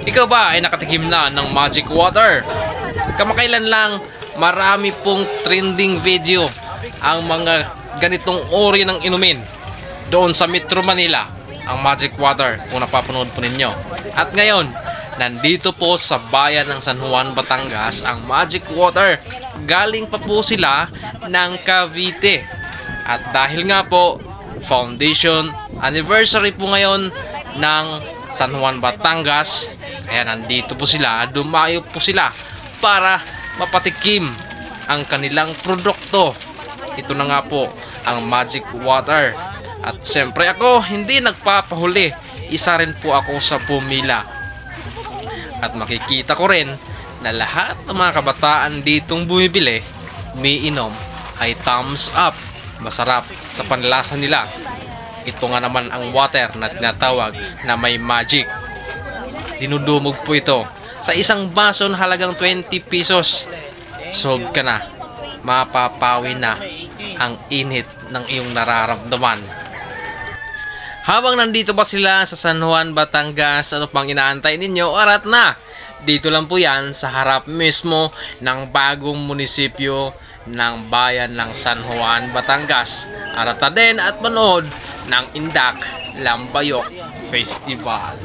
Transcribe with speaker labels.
Speaker 1: Ikaw ba ay nakatikim na ng magic water? Kamakailan lang, marami pong trending video ang mga ganitong uri ng inumin doon sa Metro Manila, ang magic water kung napapanood po ninyo. At ngayon, nandito po sa bayan ng San Juan, Batangas ang magic water. Galing pa po sila ng Cavite. At dahil nga po, foundation anniversary po ngayon ng San Juan, Batangas, kaya nandito po sila, dumayo po sila para mapatikim ang kanilang produkto. Ito na nga po ang magic water. At siyempre ako hindi nagpapahuli, isa rin po ako sa pumila. At makikita ko rin na lahat ng mga kabataan ditong bumibili, umiinom, ay thumbs up. Masarap sa panlasa nila. Ito nga naman ang water na tinatawag na may magic. Dinudumog po ito sa isang baso na halagang 20 pesos. Solve ka na. Mapapawi na ang init ng iyong nararamdaman. Habang nandito pa sila sa San Juan, Batangas, ano pang inaantay ninyo? Arat na! Dito lang po yan sa harap mismo ng bagong munisipyo ng bayan ng San Juan, Batangas. Arata din at manood ng Indak Lambayok Festival.